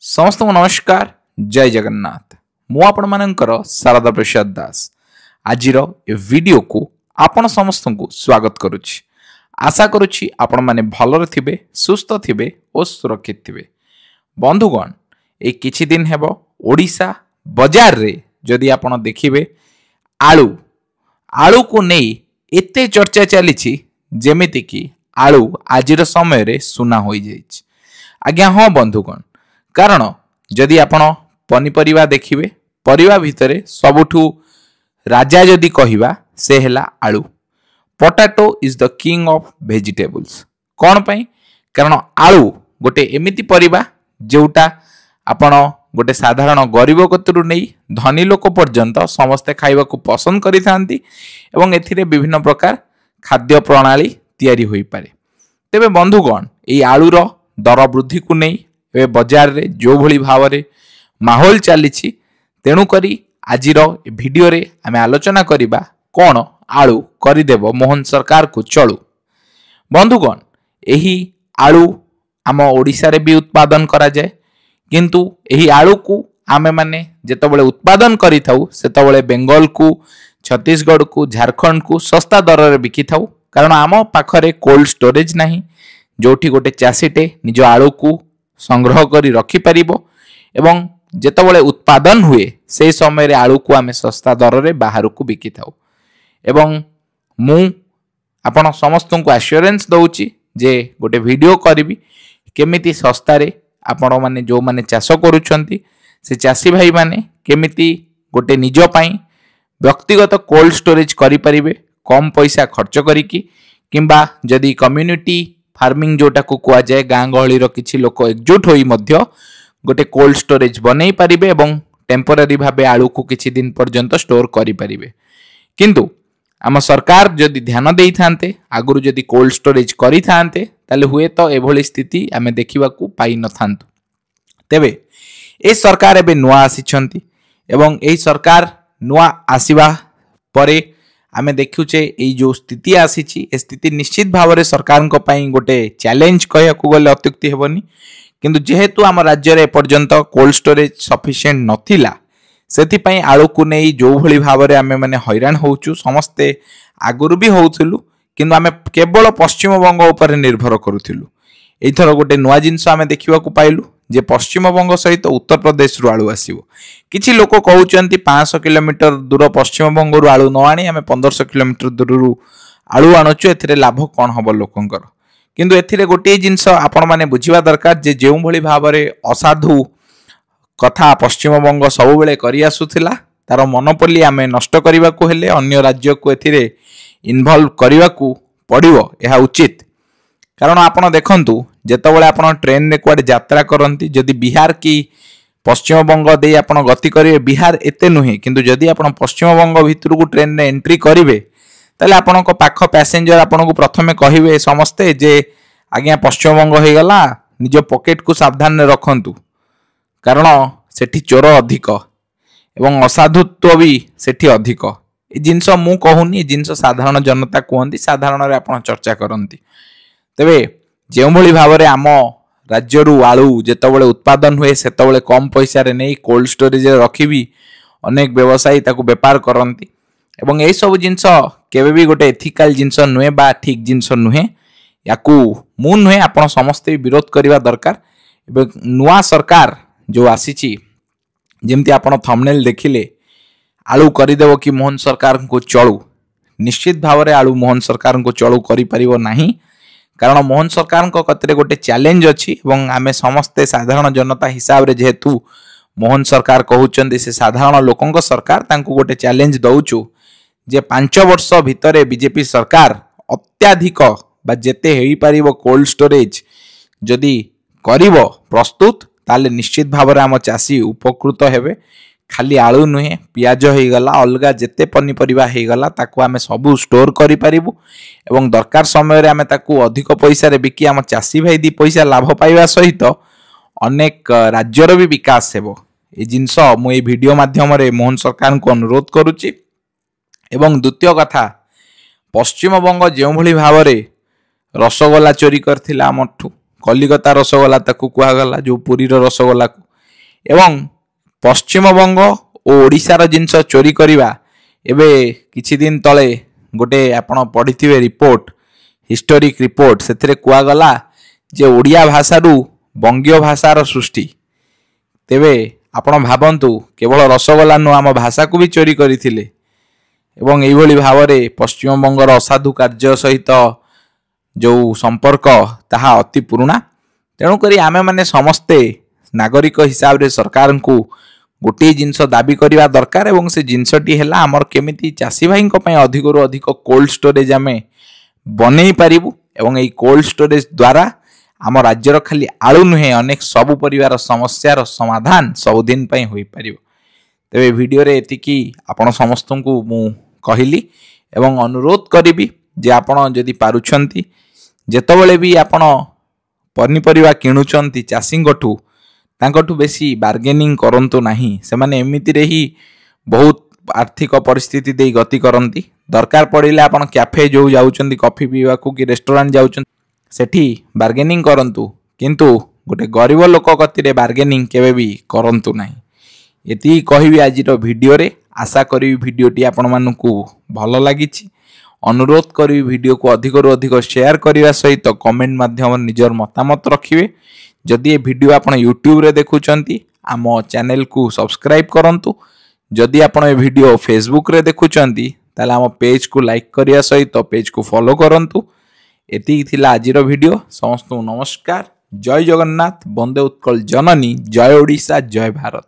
समस्त को नमस्कार जय जगन्नाथ मु आपण मानकर शारदा प्रसाद दास आज वीडियो को आपण समस्त को स्वागत करुच्ची आशा करुच्ची आपण माने भलरे थिबे सुस्थ थिबे और सुरक्षित थिबे। बंधुगण ए किछि दिन हेबो ओडिशा बाजार रे जदि आपण देखिबे आलू आलू को नहीं एते चर्चा चली जेमिति कि आलू आजिर समय रे सुना होई जाइछि। आज्ञा हाँ बंधुगण कारण जदि आपण पनीपरिबा देखिबे परिबा भितरे सबुठु राजा जदि कहिबा से हेला आलू। Potato is the king of vegetables कौन पाई कारण आलू गोटे एमिति परिबा जोटा आपण गोटे साधारण गरीब कतरु नहीं धनी लोक पर्यंत समस्ते खाइबा को पसंद करि थांती एवं एथिरे विभिन्न प्रकार खाद्य प्रणाली तैयारी होई पारे। तेबे बंधुगण एई आलूर दर वृद्धि को नहीं ए बाजार रे जो भली भाव रे माहौल चली तेणु करी आजिर वीडियो रे आमे आलोचना करिबा कौन आलू करदेव मोहन सरकार को चलू। बंधुगण एही आलू आम ओडिशा रे भी उत्पादन करा जाए किंतु एही आलू को आमे माने जेतबेले उत्पादन करि थाउ सेतबेले बेंगल को छत्तीसगढ़ को झारखंड को सस्ता दर रे बिकी थाउ कारण आम पाखरे कोल्ड स्टोरेज नाही जोठी गोटे चाषीटे निज आलू को संग्रह करी रखि परिबो एवं जेतबेले उत्पादन हुए से समय रे आलू को आमे सस्ता दर रे बाहर को बिकी थाउ एवं मु आपण समस्त को एश्योरेंस दउची जे गोटे वीडियो करिवि केमिति सस्ता रे आपण माने जो माने चाष करूछंती से चाषी भाई माने केमिति गोटे निज पई व्यक्तिगत कोल्ड स्टोरेज करि परिबे कम पैसा खर्च करिकी किंबा जदि कम्युनिटी फार्मिंग जोटा को कुआ जाए गाँ गहली रो किछि लोक एकजुट होई मध्य गोटे कोल्ड स्टोरेज बनै परिबे एवं टेम्पररी भाबे आलू को किछि दिन पर्यंत स्टोर करि परिबे। किंतु आम सरकार जदि ध्यान देई थांते आगुरु जदि कोल्ड स्टोरेज करि थांते ताले हुए तो एभली स्थिति आमे देखिबा को पाई न थांतु। तेबे ए सरकार एबे नुआ आसीछंती एवं एही सरकार नुआ आसीबा परे आमे देखुचे ए जो स्थिति आसीची ए स्थिति निश्चित भाव में सरकार को पाई गोटे चैलेंज कहया को गले अत्युक्ति हेबनी किंतु जेहेतु आम राज्य रे पर्यंत कोल्ड स्टोरेज सफिशिएंट नथिला सेति पई आलू को नै जो भली भाव में आमे माने हैरान होउचु समस्ते आगुरु भी होउथिलु किंतु आमे केवल पश्चिम बंग ऊपर निर्भर करूथिलु। एथर गोटे नुआ जिंस आमे देखिबा को पाइलु जे पश्चिम बंग सहित उत्तर प्रदेश रु आलू आसीबो। किछि लोक कहउचंती 500 किलोमीटर दूर पश्चिम बंग रु आलू न आनी आमे 1500 किलोमीटर दूर रु आलू आनुचु एथिरे लाभ कोन हबो लोकंकर किंतु एथिरे गोटे जिंस आपण माने बुझिबा दरकार जे जेउ भली भाव रे असाधु कथा पश्चिम बंग सब बेले करि आसुथिला तार मोनोपोली आमे नष्ट करिबा को हेले अन्य राज्य को एथिरे इन्वॉल्व करिबा को पड़िबो एहा उचित कारण आपण देखंतु जेतबेले आपण ट्रेन रे कुआडे यात्रा करंती जदि बिहार की पश्चिम बंग दे आपण गति करिवे बिहार एते नुहे किंतु जदि आपण पश्चिम बंग भितर को ट्रेन रे एंट्री करिवे ताले आपण को पाख पैसेंजर आपण को प्रथमे कहिवे समस्ते जे आज्ञा पश्चिम बंग हे गला निज पॉकेट को सावधान रे रखंतु कारण सेठी चोर अधिक एवं असाधुत्व भी सेठी अधिक ए जिंस मु कहूनी ए जिंस साधारण जनता कहंती साधारण रे आपण चर्चा करंती। तेबे जो भली भाव में आम राज्य आलू जेतबेले उत्पादन हुए सेतबेले कम पैसा रे नहीं कोल्ड स्टोरेज रखी भी अनेक व्यवसायी ताकू बेपार करती एवं यही सब जिनस केबे भी गोटे एथिकल जिनस नुहे बा ठीक जिनस नुहे याकू मु नुहे आपण समस्ते विरोध करबा दरकार। एवं नुआ सरकार जो आसीची जेमती आपण थंबनेल देखिले आलू करदेव कि मोहन सरकार को चलू निश्चित भाव में आलू मोहन सरकार को चलू करि परिबो नाही कारण मोहन सरकार कतरे गोटे चैलेंज अच्छी एवं आमे समस्ते साधारण जनता हिसाब रे जेहेतु मोहन सरकार कहउचंदी से साधारण लोकंक सरकार तांको गोटे चैलेंज दउचु जे 5 वर्ष भितरे बीजेपी सरकार अत्याधिक बा जेते हेई परिबो कोल्ड स्टोरेज जदि करिवो प्रस्तुत ताले निश्चित भाव रे आम चासी उपकृत हेबे। खाली आलू नुहे पियाज हो गला अलगा जेते पनीपरिबा हो गला ताकू आमे सबू स्टोर करि परिबु एवं दरकार समय रे आमे ताकू अधिक पैसा रे बिकी आम चासी भाई दी पैसा लाभ पाइबा सहित अनेक राज्यर भी विकास हेबो। ए जिंस मु ए वीडियो माध्यम रे मोहन सरकार को अनुरोध करूची। एवं द्वितीय कथा पश्चिम बंग जो भली भाव रे रसगोला चोरी करथिला हमठू कलिकता रसगोला ताकू कुआ गला जो पुरी रो रसगोला को एवं पश्चिमबंग और ओडिशार जिनस चोरी करवा एबे किछि दिन तले गोटे आपण पढ़िथिबे रिपोर्ट हिस्टोरिक रिपोर्ट से कुआगला जे ओडिया भाषारू बंगीय भाषार सृष्टि तेबे आपण भावंतु केवल रसगोल्ला नु आम भाषा को भी चोरी करथिले एवं एई भली भावरे पश्चिमबंगर असाधु कार्य सहित जो संपर्क ताहा अति पुराना तेणु करी आमे माने समस्ते नागरिक हिसाब रे सरकार को गोटे जिनस दाबी करबा दरकार एवं से जिनसटी हैला हमर केमिति चासी भाई को पय अधिक रु अधिक कोल्ड स्टोरेज आमे बनै पारिबु एवं एई कोल्ड स्टोरेज द्वारा आम राज्यर खाली आलू नुहे अनेक सबु परिवार समस्यार समाधान सबुदिन पय होई पारिबो। तेबे वीडियो रे एतिकी आपण समस्त को मु कहली एवं अनुरोध करिबी जे आपण जदि पारुछंती जेतबेले भी आपण पनिपरिवा किणुचंती चाषींगठू तांकठू बेसी बार्गेनिंग करंतु नाही से माने एमिति रे ही बहुत आर्थिक परिस्थिति दे गति करंती दरकार पड़िले आपण कैफे जो जाउचंती कॉफी पीवा को कि रेस्टोरेंट जाउचंती सेठी बार्गेनिंग करंतु किंतु गोटे गरीब लोक कतिरे बार्गेनिंग केबे भी करंतु नाही। एति कहिबी आजिर वीडियो रे आशा करी वीडियोटी आपण मानकू भल लागिछि अनुरोध करी वीडियो को अधिक रु अधिक शेयर करने सहित कमेंट माध्यम निजर मतामत रखिए। जदि ये वीडियो आपण यूट्यूब रे देखुचंती आम चैनल को सब्सक्राइब करंतु जदि आपण ये वीडियो फेसबुक रे देखुचंती ताले आम पेज को लाइक करिया सहित पेज को फॉलो करंतु। एति थिला आजिर वीडियो समस्त नमस्कार जय जगन्नाथ वंदे उत्कल जननी जय ओडिशा जय भारत।